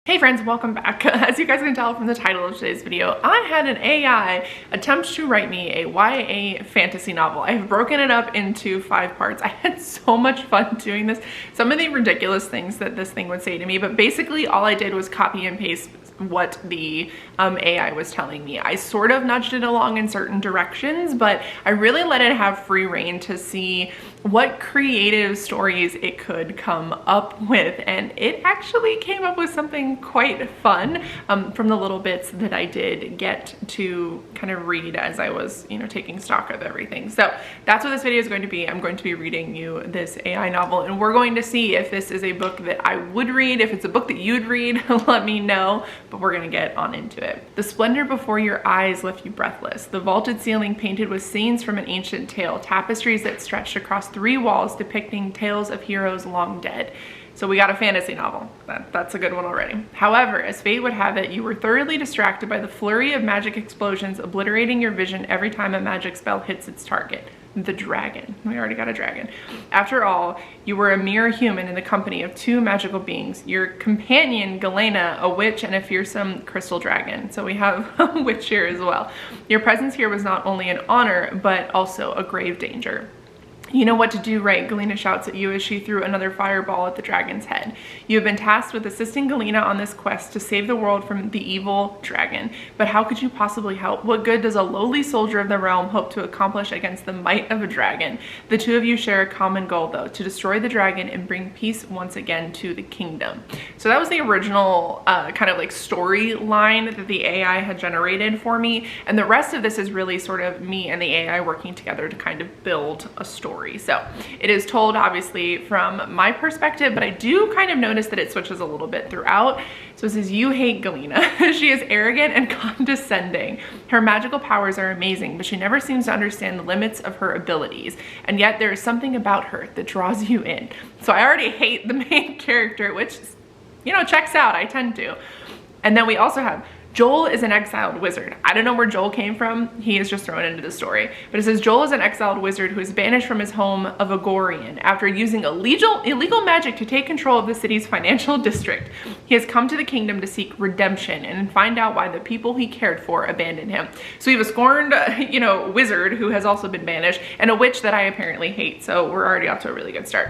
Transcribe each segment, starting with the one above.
Hey friends, welcome back. As you guys can tell from the title of today's video, I had an AI attempt to write me a YA fantasy novel. I have broken it up into 5 parts. I had so much fun doing this. Some of the ridiculous things that this thing would say to me, but basically all I did was copy and paste what the AI was telling me. I sort of nudged it along in certain directions, but I really let it have free reign to see what creative stories it could come up with, and it actually came up with something quite fun from the little bits that I did get to kind of read as I was, taking stock of everything. So that's what this video is going to be. I'm going to be reading you this AI novel, and we're going to see if this is a book that I would read. If it's a book that you'd read, let me know, but we're gonna get on into it. The splendor before your eyes left you breathless. The vaulted ceiling painted with scenes from an ancient tale, tapestries that stretched across 3 walls depicting tales of heroes long dead. So we got a fantasy novel. That's a good one already. However, as fate would have it, you were thoroughly distracted by the flurry of magic explosions obliterating your vision every time a magic spell hits its target. The dragon. We already got a dragon. After all, you were a mere human in the company of 2 magical beings. Your companion, Galena, a witch, and a fearsome crystal dragon. So we have a witch here as well. Your presence here was not only an honor, but also a grave danger. You know what to do, right? Galena shouts at you as she threw another fireball at the dragon's head. You have been tasked with assisting Galena on this quest to save the world from the evil dragon. But how could you possibly help? What good does a lowly soldier of the realm hope to accomplish against the might of a dragon? The 2 of you share a common goal, though, to destroy the dragon and bring peace once again to the kingdom. So that was the original kind of like storyline that the AI had generated for me. And the rest of this is really sort of me and the AI working together to kind of build a story. So it is told obviously from my perspective, but I do kind of notice that it switches a little bit throughout. So it says, you hate Galena. She is arrogant and condescending. Her magical powers are amazing, but she never seems to understand the limits of her abilities. And yet there is something about her that draws you in. So I already hate the main character, which, checks out. I tend to. And then we also have Joel is an exiled wizard. I don't know where Joel came from. He is just thrown into the story. But it says Joel is an exiled wizard who is banished from his home of Agorian after using illegal magic to take control of the city's financial district. He has come to the kingdom to seek redemption and find out why the people he cared for abandoned him. So we have a scorned, wizard who has also been banished, and a witch that I apparently hate. So we're already off to a really good start.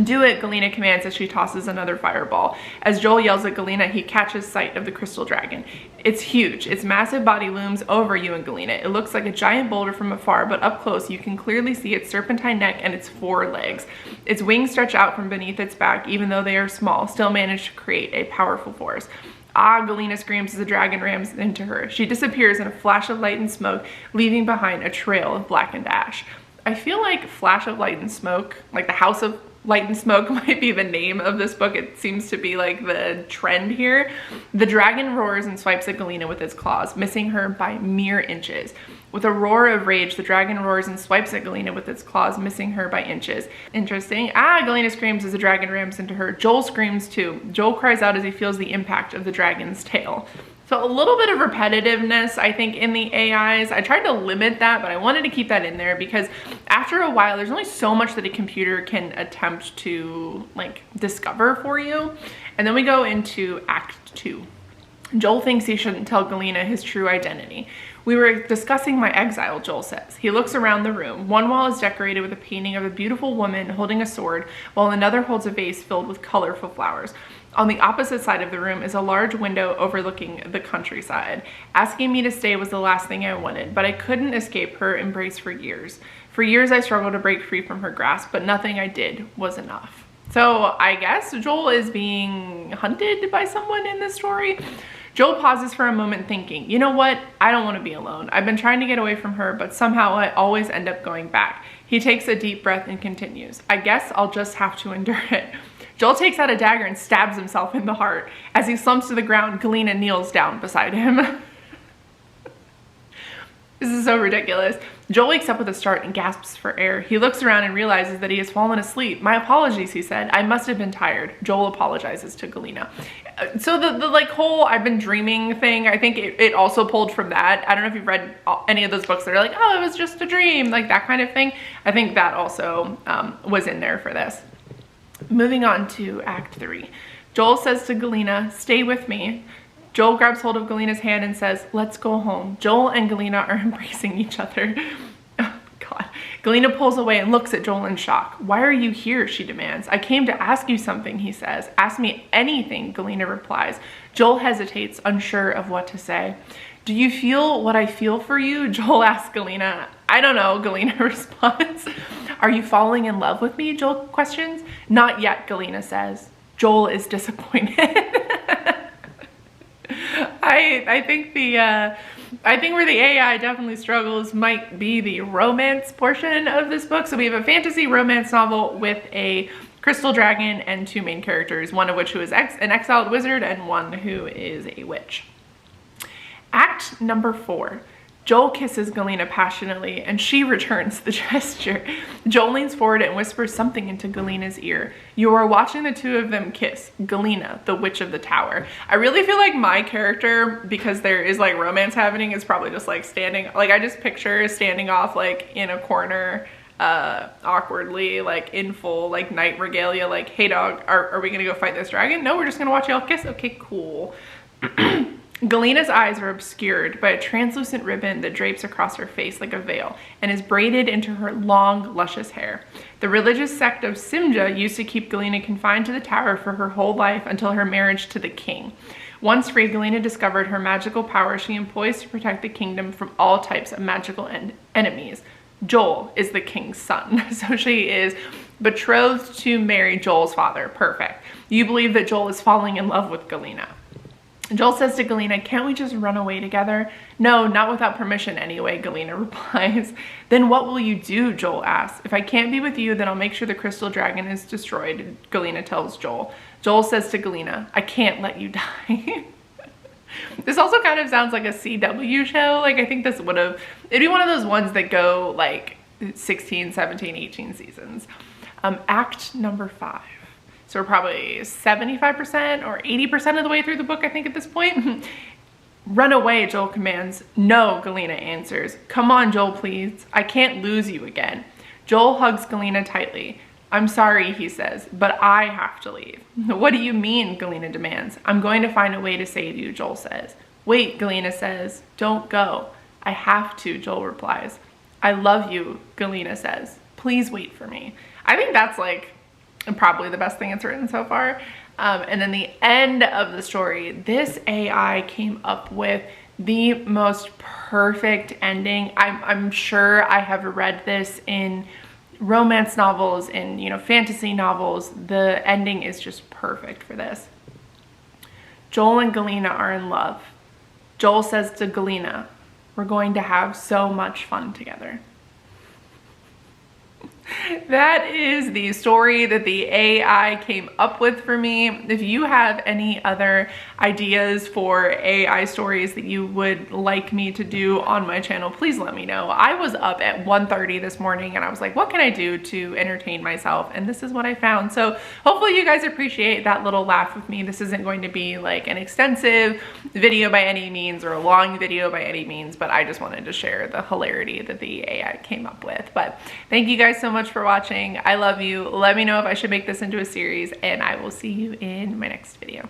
Do it, Galena commands as she tosses another fireball. As Joel yells at Galena, he catches sight of the crystal dragon. It's huge. Its massive body looms over you and Galena. It looks like a giant boulder from afar, but up close you can clearly see its serpentine neck and its 4 legs. Its wings stretch out from beneath its back, even though they are small, still manage to create a powerful force. Ah, Galena screams as the dragon rams into her. She disappears in a flash of light and smoke, leaving behind a trail of blackened ash. I feel like Flash of Light and Smoke, like the House of Light and Smoke, might be the name of this book. It seems to be like the trend here. The dragon roars and swipes at Galena with its claws, missing her by mere inches. With a roar of rage, the dragon roars and swipes at Galena with its claws, missing her by inches. Interesting. Ah, Galena screams as the dragon rams into her. Joel screams too. Joel cries out as he feels the impact of the dragon's tail. So a little bit of repetitiveness, I think, in the AIs. I tried to limit that, but I wanted to keep that in there because after a while, there's only so much that a computer can attempt to discover for you. And then we go into Act 2. Joel thinks he shouldn't tell Galena his true identity. We were discussing my exile, Joel says. He looks around the room. One wall is decorated with a painting of a beautiful woman holding a sword, while another holds a vase filled with colorful flowers. On the opposite side of the room is a large window overlooking the countryside. Asking me to stay was the last thing I wanted, but I couldn't escape her embrace for years. For years I struggled to break free from her grasp, but nothing I did was enough. So I guess Joel is being hunted by someone in this story. Joel pauses for a moment thinking, you know what? I don't want to be alone. I've been trying to get away from her, but somehow I always end up going back. He takes a deep breath and continues. I guess I'll just have to endure it. Joel takes out a dagger and stabs himself in the heart. As he slumps to the ground, Galena kneels down beside him. This is so ridiculous. Joel wakes up with a start and gasps for air. He looks around and realizes that he has fallen asleep. My apologies, he said. I must have been tired. Joel apologizes to Galena. So the whole I've been dreaming thing, I think it also pulled from that. I don't know if you've read any of those books that are like, oh, it was just a dream, like that kind of thing. I think that also was in there for this. Moving on to Act 3. Joel says to Galena, stay with me. Joel grabs hold of Galena's hand and says, let's go home. Joel and Galena are embracing each other. Oh, God. Galena pulls away and looks at Joel in shock. Why are you here? She demands. I came to ask you something, he says. Ask me anything, Galena replies. Joel hesitates, unsure of what to say. Do you feel what I feel for you? Joel asks Galena. I don't know, Galena responds. Are you falling in love with me? Joel questions. Not yet, Galena says. Joel is disappointed. I think where the AI definitely struggles might be the romance portion of this book. So we have a fantasy romance novel with a crystal dragon and 2 main characters, one of which who is an exiled wizard and one who is a witch. Act number 4. Joel kisses Galena passionately and she returns the gesture. Joel leans forward and whispers something into Galena's ear. You are watching the 2 of them kiss. Galena, the witch of the tower. I really feel like my character, because there is like romance happening, is probably just like standing, like I just picture standing off like in a corner awkwardly, like in full like knight regalia, like, hey dog, are we gonna go fight this dragon? No, we're just gonna watch y'all kiss. Okay, cool. Galena's eyes are obscured by a translucent ribbon that drapes across her face like a veil and is braided into her long, luscious hair. The religious sect of Simja used to keep Galena confined to the tower for her whole life until her marriage to the king. Once free, Galena discovered her magical power she employs to protect the kingdom from all types of magical enemies. Joel is the king's son, so she is betrothed to marry Joel's father. Perfect. You believe that Joel is falling in love with Galena. Joel says to Galena, can't we just run away together? No, not without permission anyway, Galena replies. Then what will you do? Joel asks. If I can't be with you, then I'll make sure the crystal dragon is destroyed, Galena tells Joel. Joel says to Galena, I can't let you die. This also kind of sounds like a CW show. Like I think this it'd be one of those ones that go like 16, 17, 18 seasons. Act number 5. So we're probably 75% or 80% of the way through the book, I think, at this point. Run away, Joel commands. No, Galena answers. Come on, Joel, please. I can't lose you again. Joel hugs Galena tightly. I'm sorry, he says, but I have to leave. What do you mean? Galena demands. I'm going to find a way to save you, Joel says. Wait, Galena says. Don't go. I have to, Joel replies. I love you, Galena says. Please wait for me. I think that's like probably the best thing it's written so far. And then the end of the story, this AI came up with the most perfect ending. I'm sure I have read this in romance novels, in fantasy novels. The ending is just perfect for this. Joel and Galena are in love. Joel says to Galena, we're going to have so much fun together. That is the story that the AI came up with for me. If you have any other ideas for AI stories that you would like me to do on my channel, please let me know. I was up at 1:30 this morning and I was like, what can I do to entertain myself? And this is what I found. So hopefully you guys appreciate that little laugh with me. This isn't going to be like an extensive video by any means or a long video by any means, but I just wanted to share the hilarity that the AI came up with. But thank you guys so much for watching. I love you. Let me know if I should make this into a series, and I will see you in my next video.